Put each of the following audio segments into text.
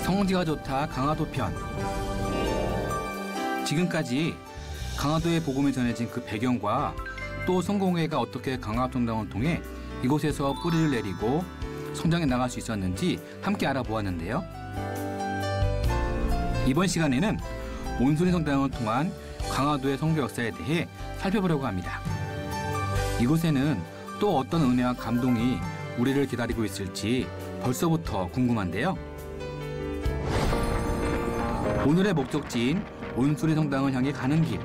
성지가 좋다 강화도 편. 지금까지 강화도의 복음이 전해진 그 배경과 또 성공회가 어떻게 강화합성당을 통해 이곳에서 뿌리를 내리고 성장해 나갈 수 있었는지 함께 알아보았는데요. 이번 시간에는 온순이 성당을 통한 강화도의 선교 역사에 대해 살펴보려고 합니다. 이곳에는 또 어떤 은혜와 감동이 우리를 기다리고 있을지 벌써부터 궁금한데요. 오늘의 목적지인 온수리 성당을 향해 가는 길.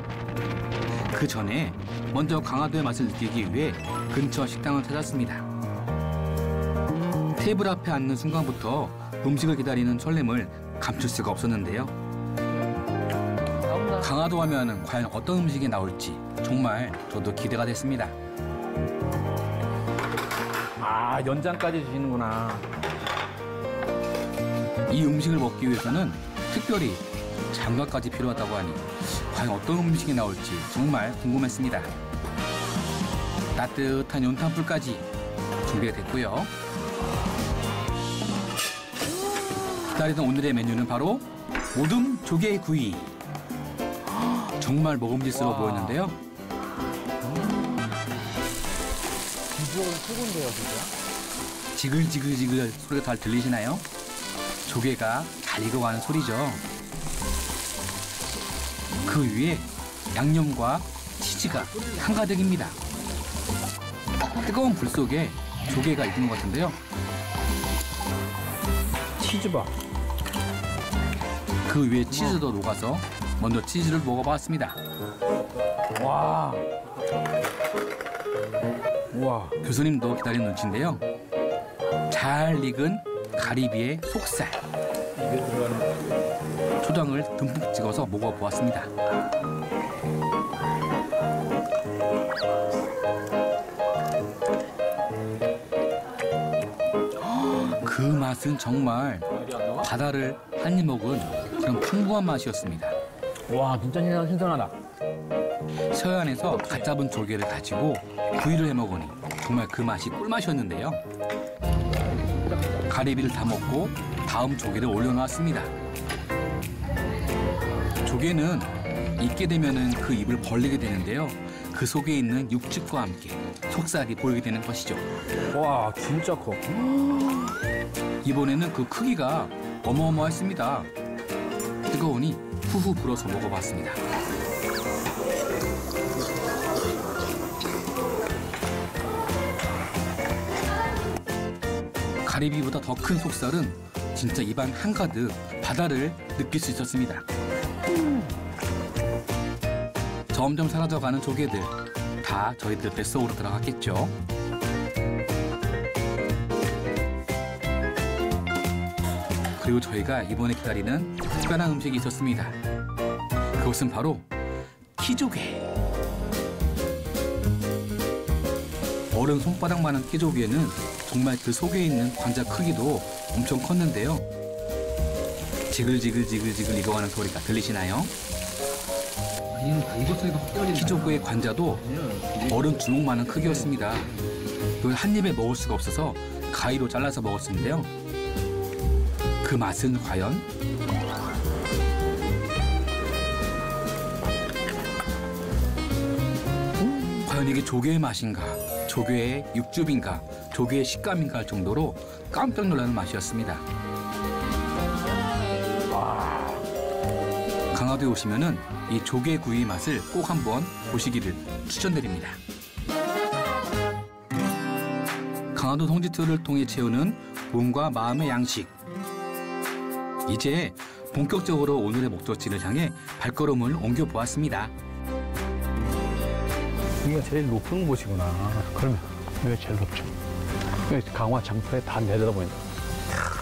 그 전에 먼저 강화도의 맛을 느끼기 위해 근처 식당을 찾았습니다. 테이블 앞에 앉는 순간부터 음식을 기다리는 설렘을 감출 수가 없었는데요. 강화도 하면 과연 어떤 음식이 나올지 정말 저도 기대가 됐습니다. 아, 연장까지 주시는구나. 이 음식을 먹기 위해서는 특별히 장갑까지 필요하다고 하니 과연 어떤 음식이 나올지 정말 궁금했습니다. 따뜻한 연탄불까지 준비가 됐고요. 기다리던 오늘의 메뉴는 바로 모둠 조개구이. 정말 먹음직스러워 보였는데요. 비주얼 최고인데요, 진짜? 지글지글지글 소리가 잘 들리시나요? 조개가 잘 익어가는 소리죠. 그 위에 양념과 치즈가 한가득입니다. 뜨거운 불 속에 조개가 익은 것 같은데요. 치즈밥. 그 위에 치즈도 녹아서 먼저 치즈를 먹어봤습니다. 와. 우와. 교수님도 기다리는 눈치인데요. 잘 익은 가리비의 속살. 입에 들어가는 초장을 듬뿍 찍어서 먹어보았습니다. 그 맛은 정말 바다를 한 입 먹은 그런 풍부한 맛이었습니다. 와, 진짜 신선하다. 서해안에서 갓 잡은 조개를 가지고 구이를 해 먹으니 정말 그 맛이 꿀맛이었는데요. 가리비를 다 먹고 다음 조개를 올려놓았습니다. 조개는 익게 되면은 그 입을 벌리게 되는데요. 그 속에 있는 육즙과 함께 속살이 보이게 되는 것이죠. 와, 진짜 커. 이번에는 그 크기가 어마어마했습니다. 뜨거우니 후후 불어서 먹어봤습니다. 가리비보다 더 큰 속살은 진짜 입안 한가득 바다를 느낄 수 있었습니다. 점점 사라져가는 조개들 다 저희들 뱃속으로 들어갔겠죠. 그리고 저희가 이번에 기다리는 특별한 음식이 있었습니다. 그것은 바로 키조개. 어른 손바닥만한 키조개는 정말 그 속에 있는 관자 크기도 엄청 컸는데요. 지글지글 익어가는 소리가 들리시나요? 키조개의 관자도 어른 주먹만한 크기였습니다. 이걸 한 입에 먹을 수가 없어서 가위로 잘라서 먹었는데요. 그 맛은 과연? 과연 이게 조개의 맛인가? 조개의 육즙인가? 조개의 식감인가 할 정도로 깜짝 놀라는 맛이었습니다. 강화도에 오시면은 이 조개구이 맛을 꼭 한번 보시기를 추천드립니다. 강화도 성지투를 통해 채우는 몸과 마음의 양식. 이제 본격적으로 오늘의 목적지를 향해 발걸음을 옮겨보았습니다. 여기가 제일 높은 곳이구나. 그러면 여기가 제일 높죠. 여기 강화 장터에 다 내려다보인다.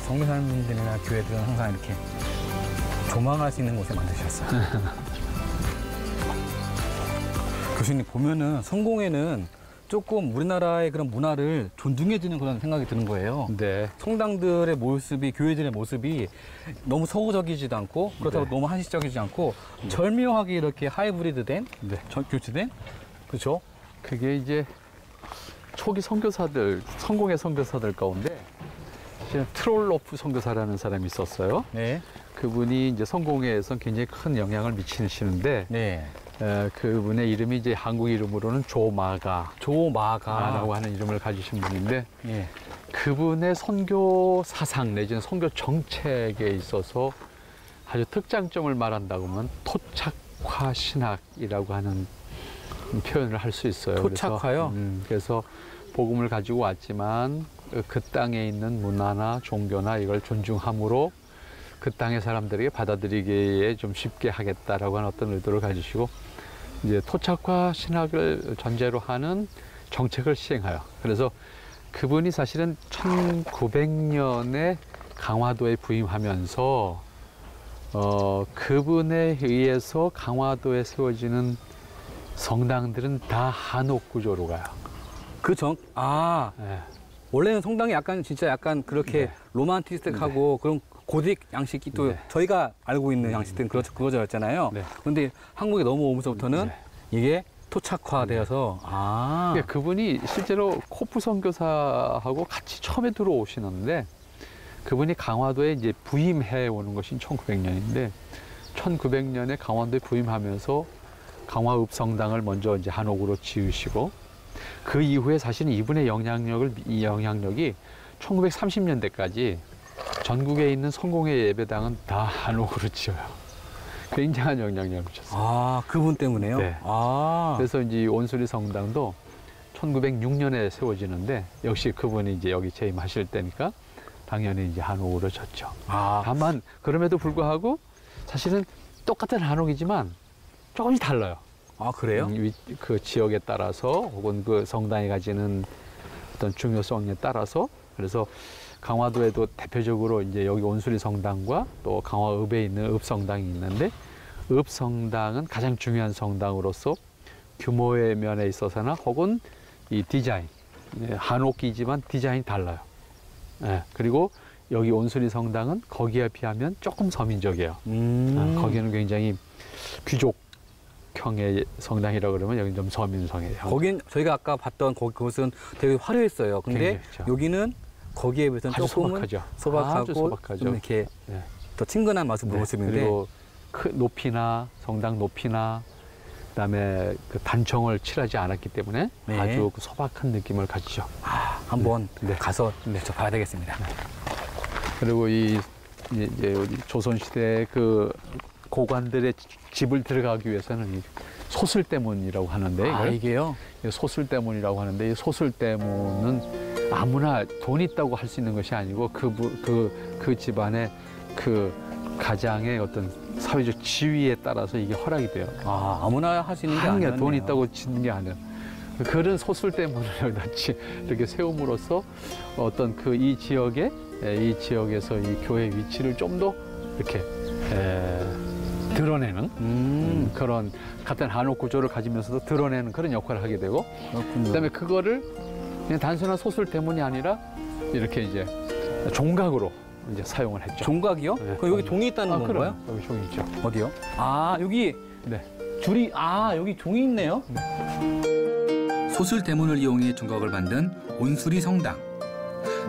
성교사님들이나 교회들은 항상 이렇게 조망할 수 있는 곳에 만드셨어요. 교수님 보면은 성공회는 조금 우리나라의 그런 문화를 존중해주는 그런 생각이 드는 거예요. 네. 성당들의 모습이, 교회들의 모습이 너무 서구적이지도 않고 그렇다고 네. 너무 한식적이지 않고 절묘하게 이렇게 하이브리드된, 네. 교체된, 그렇죠? 그게 이제 초기 선교사들, 성공의 선교사들 가운데 사실은 트롤로프 선교사라는 사람이 있었어요. 네. 그분이 이제 성공회에서 굉장히 큰 영향을 미치시는데 네. 그분의 이름이 이제 한국 이름으로는 조마가라고 조마가. 하는 이름을 가지신 분인데 예. 그분의 선교 사상 내지는 선교 정책에 있어서 아주 특장점을 말한다고 하면 토착화 신학이라고 하는 표현을 할 수 있어요. 토착화요? 그래서 복음을 가지고 왔지만 그 땅에 있는 문화나 종교나 이걸 존중함으로 그 땅의 사람들에게 받아들이기에 좀 쉽게 하겠다라고 하는 어떤 의도를 가지시고 이제 토착화 신학을 전제로 하는 정책을 시행하여 그래서 그분이 사실은 1900년에 강화도에 부임하면서 그분에 의해서 강화도에 세워지는 성당들은 다 한옥 구조로 가요. 네. 원래는 성당이 약간 진짜 약간 그렇게 네. 로만티스틱하고 그런 고딕 양식이 또 네. 저희가 알고 있는 양식들은 그거였잖아요. 네. 그런데 한국에 넘어오면서부터는 네. 이게 토착화되어서 그러니까 그분이 실제로 코프 선교사하고 같이 처음에 들어오시는데 그분이 강화도에 이제 부임해 오는 것이 1900년인데 1900년에 강화도에 부임하면서 강화읍 성당을 먼저 이제 한옥으로 지으시고 그 이후에 사실은 이분의 영향력이 1930년대까지 전국에 있는 성공회 예배당은 다 한옥으로 지어요. 굉장한 영향력을 미쳤어요. 그분 때문에요? 네. 그래서 이제 온수리 성당도 1906년에 세워지는데 역시 그분이 이제 여기 재임하실 때니까 당연히 이제 한옥으로 졌죠. 다만 그럼에도 불구하고 사실은 똑같은 한옥이지만 조금씩 달라요. 그래요? 그 지역에 따라서 혹은 그 성당이 가지는 어떤 중요성에 따라서 그래서 강화도에도 대표적으로 이제 여기 온수리 성당과 또 강화읍에 있는 읍성당이 있는데 읍성당은 가장 중요한 성당으로서 규모의 면에 있어서나 혹은 이 디자인 한옥이지만 디자인이 달라요. 네, 그리고 여기 온수리 성당은 거기에 비하면 조금 서민적이에요. 거기는 굉장히 귀족형의 성당이라고 그러면 여기는 좀 서민성이에요. 거긴 저희가 아까 봤던 그곳은 되게 화려했어요. 근데 굉장히 여기는 거기에 비해서는 아주 조금은 아주 소박하고 소박하죠. 좀 이렇게 네. 더 친근한 모습인데 그리고 높이나 성당 높이나 그다음에 그 단청을 칠하지 않았기 때문에 네. 아주 그 소박한 느낌을 가지죠. 한번 네. 가서 저 봐야 되겠습니다. 그리고 이제 우리 조선시대 그 고관들의 집을 들어가기 위해서는 이 소슬대문이라고 하는데 이게요? 소슬대문이라고 하는데 이 소슬대문은 아무나 돈 있다고 할 수 있는 것이 아니고 그 집안의 그 가장의 어떤 사회적 지위에 따라서 이게 허락이 돼요. 아무나 할 수 있는 게 아니야, 아니었네요. 돈 있다고 짓는 게 아니야. 그런 소슬대문을 여기다 이렇게 세움으로써 어떤 이 지역에서 이 교회 위치를 좀 더 이렇게 드러내는 그런 같은 한옥 구조를 가지면서도 드러내는 그런 역할을 하게 되고 그다음에 그거를 그냥 단순한 소슬대문이 아니라 이렇게 이제 종각으로 이제 사용을 했죠. 종각이요? 네. 그럼 여기 종이 있다는 건가요? 여기 종이 있죠. 어디요? 여기 네. 줄이 여기 종이 있네요. 소슬대문을 이용해 종각을 만든 온수리 성당.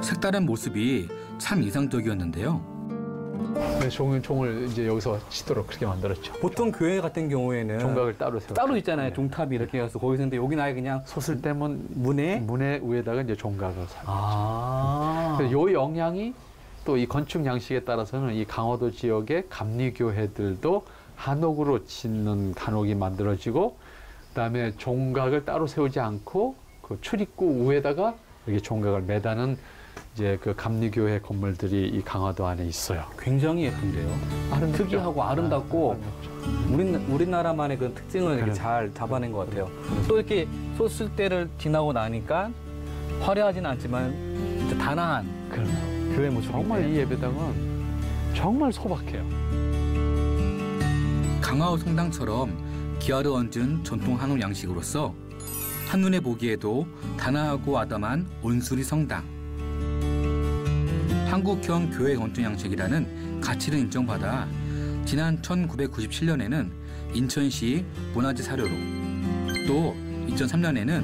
색다른 모습이 참 이상적이었는데요. 네, 종을 이제 여기서 치도록 그렇게 만들었죠. 보통 교회 같은 경우에는 종각을 따로 세워. 따로 있잖아요. 종탑이 이렇게 해서 거기서 있는데 여기는 아예 그냥 소슬대문 문에 위에다가 이제 종각을 그래서 요 영향이 또 이 건축 양식에 따라서는 이 강화도 지역의 감리교회들도 한옥으로 짓는 한옥이 만들어지고 그다음에 종각을 따로 세우지 않고 그 출입구 위에다가 이렇게 종각을 매다는 이제 그 감리교회 건물들이 이 강화도 안에 있어요. 굉장히 예쁜데요. 특이하고 아름답고 우리나라만의 그런 특징을 이렇게 잘 잡아낸 것 같아요. 또 이렇게 소슬대를 지나고 나니까 화려하진 않지만 진짜 단아한 교회 모습이 정말 이 예배당은 정말 소박해요. 강화읍 성당처럼 기와를 얹은 전통 한옥 양식으로서 한눈에 보기에도 단아하고 아담한 온수리 성당. 한국형 교회 건축 양식이라는 가치를 인정받아 지난 1997년에는 인천시 문화재 사료로 또 2003년에는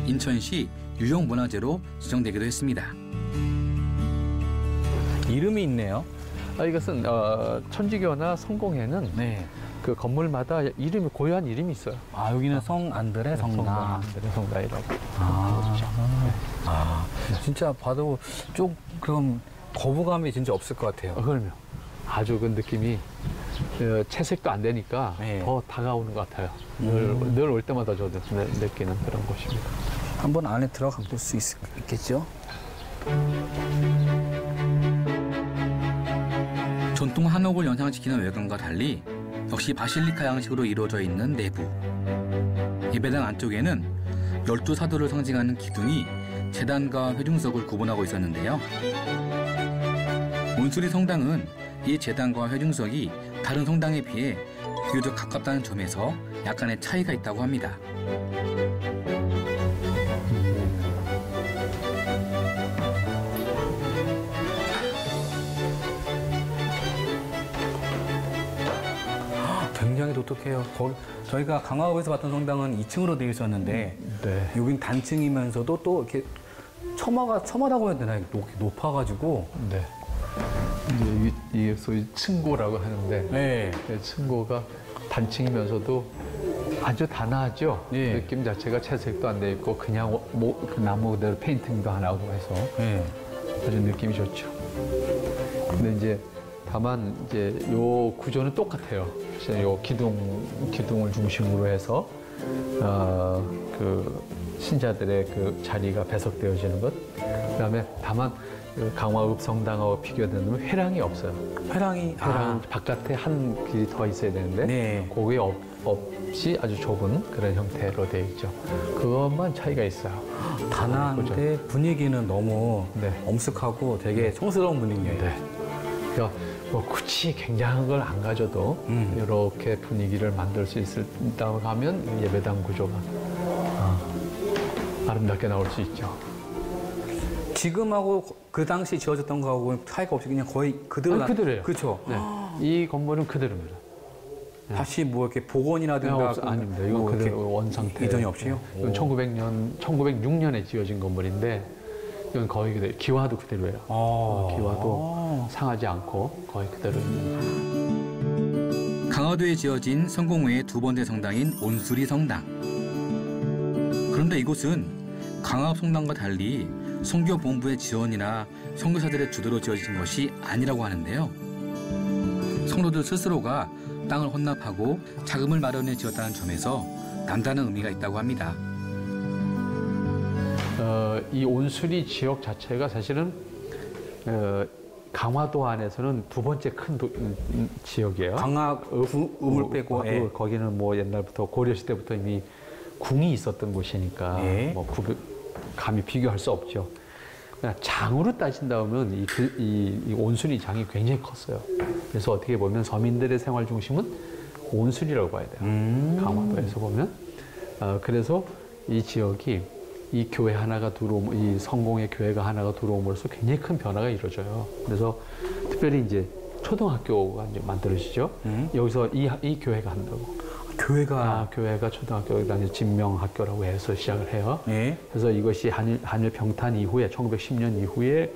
인천시 유형문화재로 지정되기도 했습니다. 이름이 있네요. 이것은 천주교나 성공회는 네. 그 건물마다 이름이 고유한 이름이 있어요. 아, 여기는 성안드레 성당. 성당이라고. 진짜 봐도 좀 그럼 거부감이 진짜 없을 것 같아요. 그럼요. 아주 그 느낌이 채색도 안 되니까 네. 더 다가오는 것 같아요. 늘 올 때마다 저도 느끼는 그런 곳입니다. 한번 안에 들어가 볼 수 있겠죠? 전통 한옥을 연상시키는 외관과 달리 역시 바실리카 양식으로 이루어져 있는 내부. 예배당 안쪽에는 12사도를 상징하는 기둥이 제단과 회중석을 구분하고 있었는데요. 온수리 성당은 이 제단과 회중석이 다른 성당에 비해 비교적 가깝다는 점에서 약간의 차이가 있다고 합니다. 굉장히 독특해요. 저희가 강화읍에서 봤던 성당은 2층으로 되어 있었는데 네. 여긴 단층이면서도 또 이렇게 처마라고 해야 되나? 높아가지고. 네. 이제 이게 소위 층고라고 하는데 네. 층고가 단층이면서도 아주 단아하죠. 네. 느낌 자체가 채색도 안 돼 있고 그냥 그 나무 그대로 페인팅도 안 하고 해서 네. 아주 느낌이 좋죠. 근데 이제 다만 이제 요 구조는 똑같아요. 요 기둥을 중심으로 해서 그 신자들의 그 자리가 배석되어지는 것. 그다음에 다만 그 강화읍 성당하고 비교되면 회랑이 없어요. 회랑이 바깥에 한 길이 더 있어야 되는데 네. 그게 없이 아주 좁은 그런 형태로 되어 있죠. 그것만 차이가 있어요. 단아한데 분위기는 너무 네. 엄숙하고 되게 성스러운 분위기예요. 네. 그러니까 뭐 굳이 굉장한 걸 안 가져도 이렇게 분위기를 만들 수 있다고 하면 예배당 구조가 아름답게 나올 수 있죠. 지금하고 그 당시 지어졌던 거하고 차이가 없이 그냥 거의 그대로 그대로예요. 그렇죠. 네. 이 건물은 그대로입니다. 다시 뭐 이렇게 복원이라든가 아닙니다. 이건 뭐 그대로 원 상태. 이전이 없이요? 이건 1906년에 지어진 건물인데 이건 거의 그대로. 기와도 그대로예요. 기와도 상하지 않고 거의 그대로 있는. 강화도에 지어진 성공회의 두 번째 성당인 온수리 성당. 그런데 이곳은 강화읍 성당과 달리 선교 본부의 지원이나 선교사들의 주도로 지어진 것이 아니라고 하는데요. 성도들 스스로가 땅을 헌납하고 자금을 마련해 지었다는 점에서 남다른 의미가 있다고 합니다. 이 온수리 지역 자체가 사실은 강화도 안에서는 두 번째 큰 지역이에요. 강화읍을 빼고 거기는 뭐 옛날부터 고려시대부터 이미 궁이 있었던 곳이니까 뭐 감히 비교할 수 없죠. 그냥 장으로 따진다면 이 온수리 장이 굉장히 컸어요. 그래서 어떻게 보면 서민들의 생활 중심은 온수리라고 봐야 돼요. 강화도에서 보면. 그래서 이 지역이 이 교회 하나가 이 성공의 교회가 하나가 들어옴으로써 굉장히 큰 변화가 이루어져요. 그래서 특별히 이제 초등학교가 이제 만들어지죠. 여기서 이 교회가 한다고. 교회가 초등학교, 그다음에 진명학교라고 해서 시작을 해요. 그래서 이것이 한일 평탄 이후에 1910년 이후에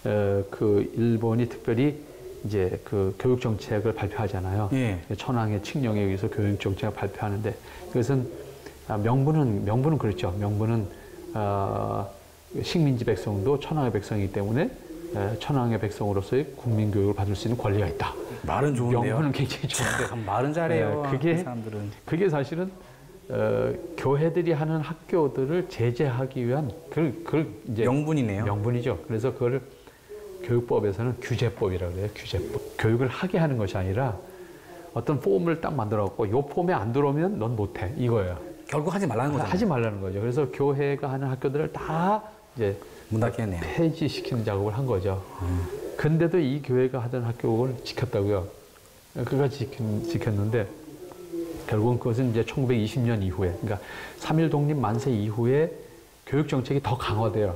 그 일본이 특별히 이제 그 교육 정책을 발표하잖아요. 천황의 칙령에 의해서 교육 정책을 발표하는데 이것은 명분은 그렇죠. 명분은 식민지 백성도 천황의 백성이기 때문에 천황의 백성으로서의 국민 교육을 받을 수 있는 권리가 있다. 말은 좋은데요. 명분은 굉장히 좋은데 말은 잘해요. 그게 사람들은. 그게 사실은 교회들이 하는 학교들을 제재하기 위한 그걸 이제 명분이네요. 명분이죠. 그래서 그걸 교육법에서는 규제법이라고 그래요. 규제법. 교육을 하게 하는 것이 아니라 어떤 폼을 딱 만들어갖고 이 폼에 안 들어오면 넌 못해 이거예요. 결국 하지 말라는 거죠. 하지 말라는 거죠. 그래서 교회가 하는 학교들을 다 이제 문 닫겠네요. 폐지시키는 작업을 한 거죠. 근데도 이 교회가 하던 학교를 지켰다고요. 그까지 지켰는데 결국은 그것은 이제 1920년 이후에, 그러니까 3.1 독립 만세 이후에 교육 정책이 더 강화돼요.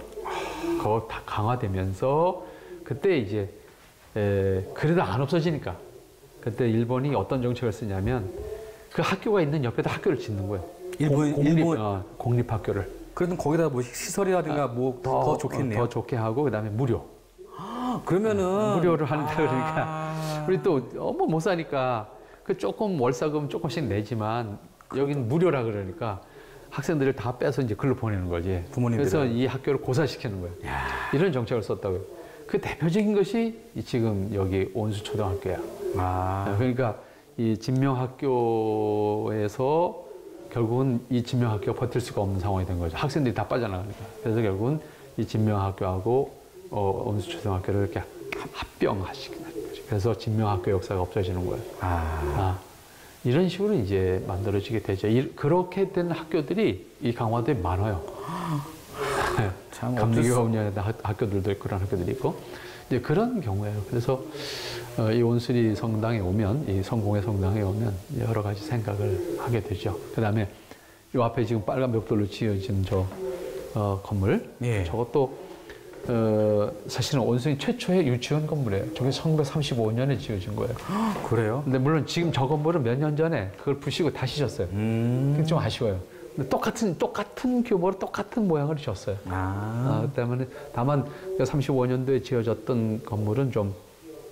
더 강화되면서 그때 이제 그래도 안 없어지니까 그때 일본이 어떤 정책을 쓰냐면 그 학교가 있는 옆에다 학교를 짓는 거예요. 공립학교를. 그래도 거기다 뭐 시설이라든가 뭐 더 좋겠네요. 더 좋게 하고 그다음에 무료. 그러면은 무료로 한다 그러니까 우리 또 뭐 못 사니까 그 조금 월사금 조금씩 내지만 여기는 무료라 그러니까 학생들을 다 빼서 이제 글로 보내는 거지. 부모님들은. 그래서 이 학교를 고사시키는 거예요. 이런 정책을 썼다고요. 그 대표적인 것이 지금 여기 온수초등학교야. 그러니까 이 진명학교에서 결국은 이 진명학교가 버틸 수가 없는 상황이 된 거죠. 학생들이 다 빠져나가니까. 그래서 결국은 이 진명학교하고 온수초등학교를 이렇게 합병하시게 된 거죠. 그래서 진명학교 역사가 없어지는 거예요. 이런 식으로 이제 만들어지게 되죠. 그렇게 된 학교들이 이 강화도에 많아요. 참 감리교가 운영하는 학교들도 있고 그런 학교들이 있고 이제 그런 경우예요. 그래서 이 온수리 성당에 오면 이 성공회 성당에 오면 여러 가지 생각을 하게 되죠. 그다음에 이 앞에 지금 빨간 벽돌로 지어진 저 건물 저것도 사실은 온수리 최초의 유치원 건물이에요. 저게 1935년에 지어진 거예요. 그래요? 근데 물론 지금 저 건물은 몇 년 전에 그걸 부시고 다시 졌어요. 좀 아쉬워요. 근데 똑같은 규모로 똑같은 모양을 지었어요. 때문에 다만 35년도에 지어졌던 건물은 좀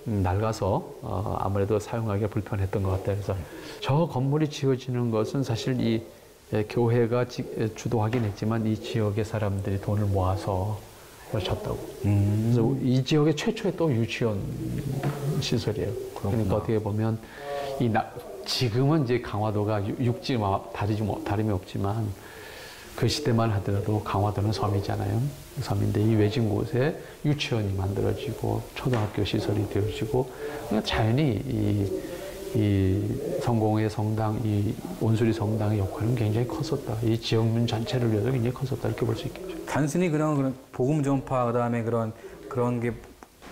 낡아서 아무래도 사용하기가 불편했던 것 같아요. 그래서 저 건물이 지어지는 것은 사실 이 교회가 주도하긴 했지만 이 지역의 사람들이 돈을 모아서 졌다고. 그래서 이 지역의 최초의 또 유치원 시설이에요. 그러니까 어떻게 보면 지금은 이제 강화도가 육지와 다름이 없지만 그 시대만 하더라도 강화도는 섬이잖아요. 섬인데 이 외진 곳에 유치원이 만들어지고 초등학교 시설이 되어지고 그러니까 자연히 이 성공의 성당, 이 온수리 성당의 역할은 굉장히 컸었다. 이 지역민 전체를 위해서 굉장히 컸었다 이렇게 볼 수 있겠죠. 단순히 그런 복음 전파 그다음에 그런 게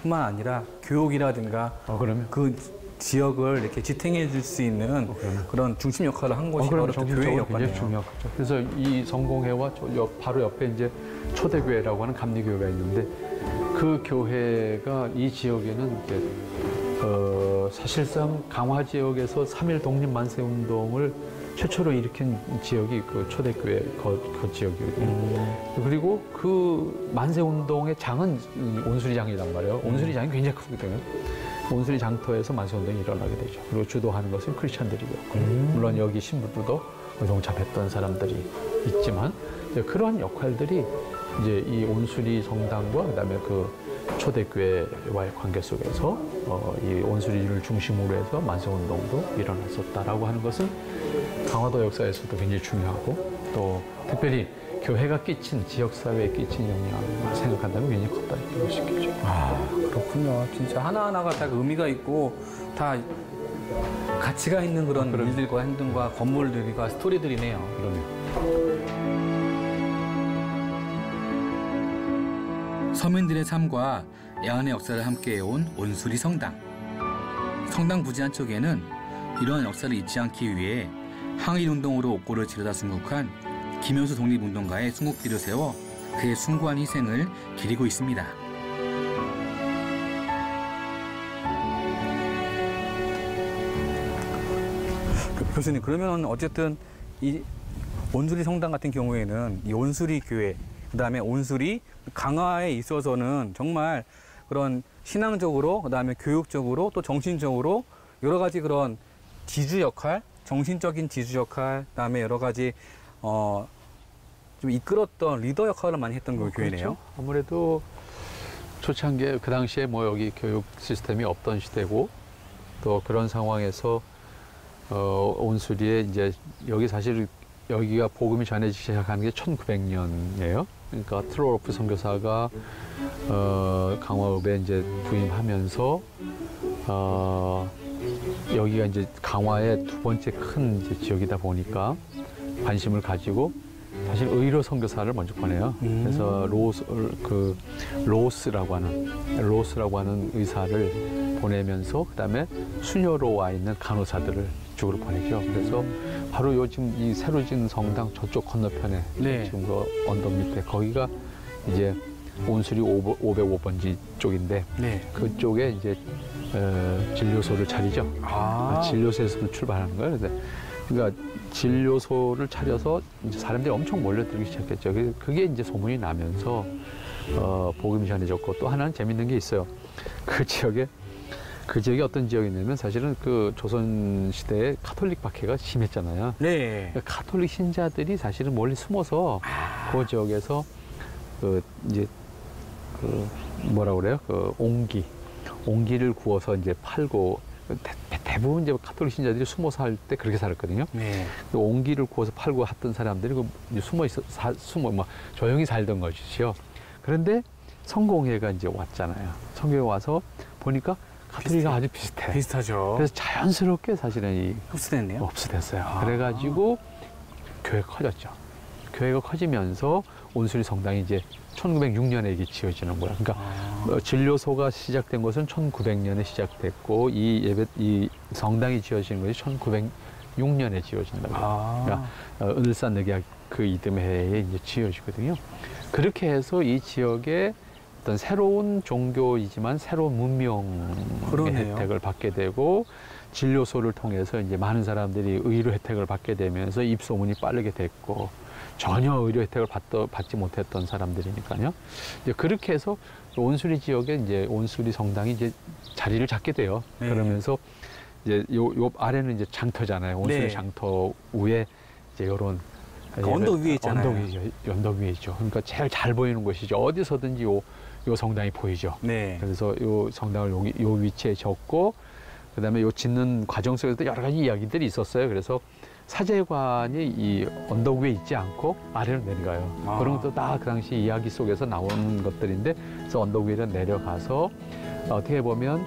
뿐만 아니라 교육이라든가 그러면 그 지역을 이렇게 지탱해 줄 수 있는 그런 중심 역할을 한 것이 바로 교회의 역할이에요. 굉장히 중요하죠. 그래서 이 성공회와 바로 옆에 이제 초대교회라고 하는 감리교회가 있는데 그 교회가 이 지역에는 이제 사실상 강화 지역에서 3.1 독립 만세 운동을 최초로 일으킨 지역이 그 초대교회 그 지역이거든요. 그리고 그 만세 운동의 장은 온수리장이란 말이에요. 온수리장이 굉장히 크거든요. 온수리 장터에서 만세 운동이 일어나게 되죠. 그리고 주도하는 것은 크리스찬들이고 물론 여기 신부들도 동참했던 사람들이 있지만 이제 그러한 역할들이 이제 이 온수리 성당과 그다음에 그 초대교회와의 관계 속에서 이 온수리를 중심으로 해서 만세 운동도 일어났었다라고 하는 것은 강화도 역사에서도 굉장히 중요하고 또 특별히 교회가 끼친 지역사회에 끼친 영향을 생각한다면 굉장히 컸다 이렇게 볼 수 있겠죠. 그렇군요. 진짜 하나하나가 다 의미가 있고 다 가치가 있는 그런 일들과 행동과 건물들과 스토리들이네요. 서민들의 삶과 야안의 역사를 함께해온 온수리 성당. 성당 부지 한쪽에는 이러한 역사를 잊지 않기 위해 항일운동으로 옥고를 치르다 순국한 김효수 독립운동가의 순국비를 세워 그의 숭고한 희생을 기리고 있습니다. 교수님, 그러면 어쨌든 이 온수리 성당 같은 경우에는 이 온수리 교회, 그다음에 온수리 강화에 있어서는 정말 그런 신앙적으로, 그다음에 교육적으로, 또 정신적으로 여러 가지 그런 지주 역할, 정신적인 지주 역할, 그다음에 여러 가지 좀 이끌었던 리더 역할을 많이 했던 그 교회네요. 그렇죠. 아무래도 초창기에 그 당시에 뭐 여기 교육 시스템이 없던 시대고 또 그런 상황에서 온수리에 이제 여기 사실 여기가 복음이 전해지기 시작한 게 1900년이에요. 그러니까 트로로프 선교사가 강화읍에 이제 부임하면서 여기가 이제 강화의 두 번째 큰 이제 지역이다 보니까 관심을 가지고 사실 의료 선교사를 먼저 보내요. 그래서 로스라고 하는 의사를 보내면서 그다음에 수녀로 와 있는 간호사들을 이쪽으로 보내죠. 그래서 바로 요즘 이 새로 지은 성당 저쪽 건너편에 지금 그 언덕 밑에 거기가 이제 온수리 505번지 쪽인데 그쪽에 이제 진료소를 차리죠. 진료소에서 출발하는 거예요. 그러니까 진료소를 차려서 이제 사람들이 엄청 몰려들기 시작했죠. 그게 이제 소문이 나면서 복음이 전해졌고 또 하나는 재밌는 게 있어요. 그 지역이 어떤 지역이냐면 사실은 그 조선 시대에 카톨릭 박해가 심했잖아요. 네. 그러니까 카톨릭 신자들이 사실은 멀리 숨어서 그 지역에서 이제 뭐라 그래요? 옹기를 구워서 이제 팔고 대부분 이제 카톨릭 신자들이 숨어서 할 때 그렇게 살았거든요. 네. 그 옹기를 구워서 팔고 했던 사람들이 이제 숨어 막 조용히 살던 것이죠. 그런데 성공회가 이제 왔잖아요. 성공회 와서 보니까 카톨릭이 아주 비슷해. 비슷하죠. 그래서 자연스럽게 사실은 흡수됐네요. 흡수됐어요. 그래가지고 교회가 커졌죠. 교회가 커지면서 온수리 성당이 이제 1906년에 이게 지어지는 거야. 그러니까 진료소가 시작된 것은 1900년에 시작됐고 이 성당이 지어진 것이 1906년에 지어진다고. 그러니까 은을산늑약 그 이듬해에 이제 지어지거든요. 그렇게 해서 이 지역에 어떤 새로운 종교이지만 새로운 문명의 혜택을 받게 되고 진료소를 통해서 이제 많은 사람들이 의료 혜택을 받게 되면서 입소문이 빠르게 됐고 전혀 의료 혜택을 받지 못했던 사람들이니까요. 이제 그렇게 해서 온수리 지역에 이제 온수리 성당이 이제 자리를 잡게 돼요. 네. 그러면서 이제 요 아래는 이제 장터잖아요. 온수리 네. 장터 위에 이제 요런 언덕 위에 있잖아요. 언덕 위에 있죠. 그러니까 제일 잘 보이는 곳이죠. 어디서든지 요 성당이 보이죠. 네. 그래서 요 성당을 요 위치에 졌고 그다음에 요 짓는 과정 속에서도 여러 가지 이야기들이 있었어요. 그래서 사제관이 이 언덕 위에 있지 않고 아래로 내려가요. 그런 것도 다 그 당시 이야기 속에서 나오는 것들인데 그래서 언덕 위로 내려가서 어떻게 보면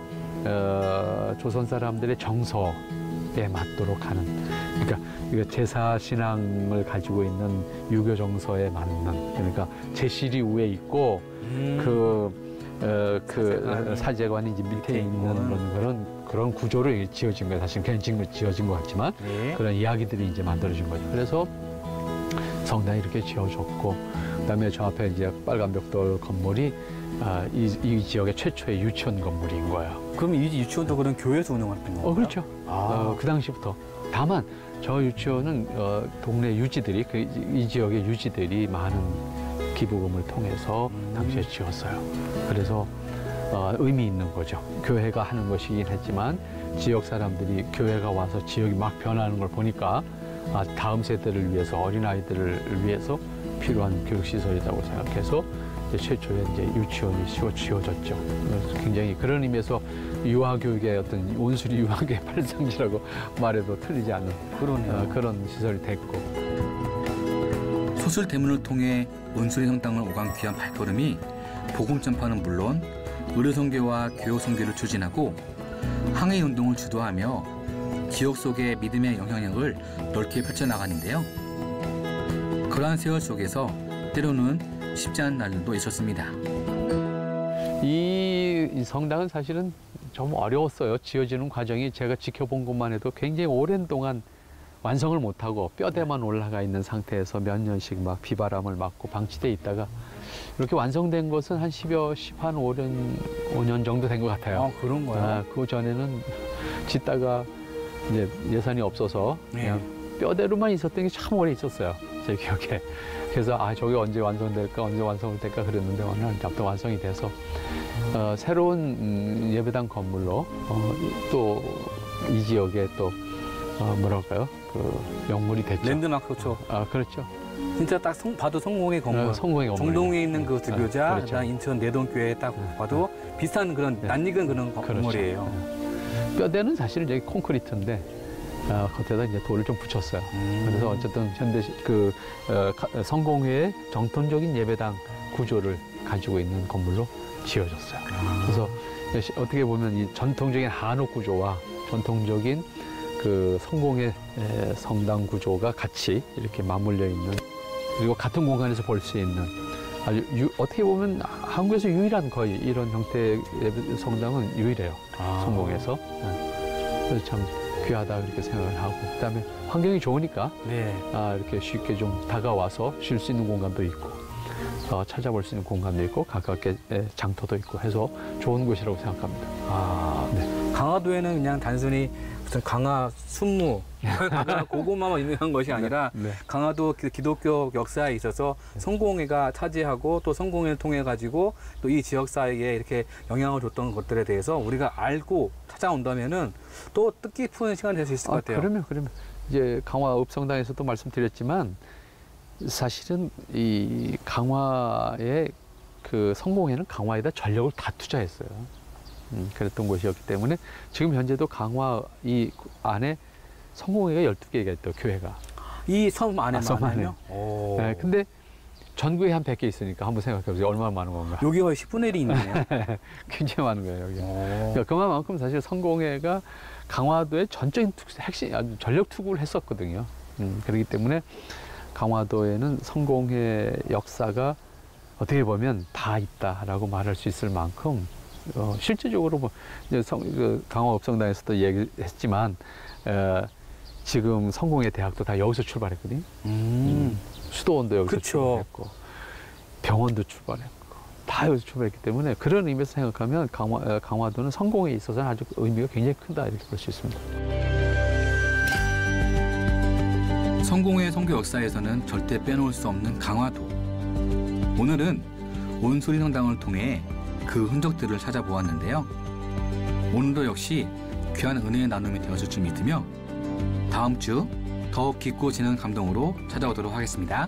조선 사람들의 정서에 맞도록 하는 그러니까 제사 신앙을 가지고 있는 유교 정서에 맞는 그러니까 제실이 위에 있고 사제관이 이제 밑에 있는 그런 구조를 지어진 거예요. 사실 그냥 지어진 것 같지만 네. 그런 이야기들이 이제 만들어진 거죠. 그래서 성당이 이렇게 지어졌고 그다음에 저 앞에 이제 빨간 벽돌 건물이 이 지역의 최초의 유치원 건물인 거예요. 그럼 이 유치원도 그런 교회에서 운영했던 건가요? 그렇죠. 그 당시부터. 다만 저 유치원은 동네 유지들이 이 지역의 유지들이 많은 기부금을 통해서 당시에 지었어요. 그래서 의미 있는 거죠. 교회가 하는 것이긴 했지만 지역 사람들이 교회가 와서 지역이 막 변하는 걸 보니까 다음 세대를 위해서 어린아이들을 위해서 필요한 교육시설이라고 생각해서 최초에 이제 유치원이 지어졌죠. 굉장히 그런 의미에서 유아교육의 어떤 온수리 유아교의 발상지라고 말해도 틀리지 않은 그런 시설이 됐고. 소술 대문을 통해 온수리 성당을 오간 귀한 발걸음이 복음 전파는 물론 의료 선교와 교육 선교를 추진하고 항해 운동을 주도하며 지역 속의 믿음의 영향력을 넓게 펼쳐나가는데요. 그러한 세월 속에서 때로는 쉽지 않은 날들도 있었습니다. 이 성당은 사실은 좀 어려웠어요. 지어지는 과정이 제가 지켜본 것만 해도 굉장히 오랜 동안 완성을 못하고 뼈대만 올라가 있는 상태에서 몇 년씩 막 비바람을 맞고 방치돼 있다가 이렇게 완성된 것은 한 5년 정도 된 것 같아요. 그런 거요? 그 전에는 짓다가 이제 예산이 없어서 그냥 뼈대로만 있었던 게 참 오래 있었어요. 제 기억에. 그래서 저게 언제 완성될까 그랬는데 어느 날 잡도 완성이 돼서 새로운 예배당 건물로 또 이 지역에 또 뭐랄까요? 그 명물이 됐죠. 랜드마크죠. 그렇죠. 진짜 딱 봐도 성공의 건물. 성공의 건물. 정동에 있는 그 득교자, 그렇죠. 그다음 인천 내동교회 딱 봐도 비슷한 그런 낯익은 그런 건물이에요. 뼈대는 사실 이제 콘크리트인데 겉에다 이제 돌을 좀 붙였어요. 그래서 어쨌든 현대 성공회의 정통적인 예배당 구조를 가지고 있는 건물로 지어졌어요. 그래서 어떻게 보면 이 전통적인 한옥 구조와 전통적인 그 성공회 성당 구조가 같이 이렇게 맞물려 있는 그리고 같은 공간에서 볼 수 있는 아주 어떻게 보면 한국에서 유일한 거의 이런 형태의 성당은 유일해요. 성공에서. 그래서 참 귀하다 그렇게 생각을 하고 그다음에 환경이 좋으니까 이렇게 쉽게 좀 다가와서 쉴 수 있는 공간도 있고 찾아볼 수 있는 공간도 있고 가깝게 장터도 있고 해서 좋은 곳이라고 생각합니다. 네. 강화도에는 그냥 단순히 무슨 강화 순무, 강화 고구마만 유명한 것이 아니라 네. 강화도 기독교 역사에 있어서 성공회가 차지하고 또 성공회를 통해 가지고 또 이 지역 사회에 이렇게 영향을 줬던 것들에 대해서 우리가 알고 찾아온다면은 또 뜻깊은 시간이 될 수 있을 것 같아요. 그러면 이제 강화 읍성당에서도 말씀드렸지만 사실은 이 강화의 그 성공회는 강화에다 전력을 다 투자했어요. 그랬던 곳이었기 때문에 지금 현재도 강화 이 안에 성공회가 12개가 있대요, 교회가. 이 섬 안에만 섬 안에. 하면요? 오. 네, 근데 전국에 한 100개 있으니까 한번 생각해 보세요. 얼마나 많은 건가. 여기가 10분의 1이 있네요. 굉장히 많은 거예요, 여기. 오. 그러니까 그만큼 사실 성공회가 강화도의 전적인 핵심, 아주 전력 투구를 했었거든요. 그렇기 때문에 강화도에는 성공회 역사가 어떻게 보면 다 있다라고 말할 수 있을 만큼 실제적으로 뭐 이제 강화 읍성당에서도 얘기했지만 지금 성공회 대학도 다 여기서 출발했거든요. 수도원도 여기서 그쵸. 출발했고 병원도 출발했고 다 여기서 출발했기 때문에 그런 의미에서 생각하면 강화도는 성공에 있어서는 아주 의미가 굉장히 크다 이렇게 볼 수 있습니다. 성공회 선교 역사에서는 절대 빼놓을 수 없는 강화도. 오늘은 온수리 성당을 통해 그 흔적들을 찾아보았는데요. 오늘도 역시 귀한 은혜의 나눔이 되었을 줄 믿으며 다음 주 더욱 깊고 진한 감동으로 찾아오도록 하겠습니다.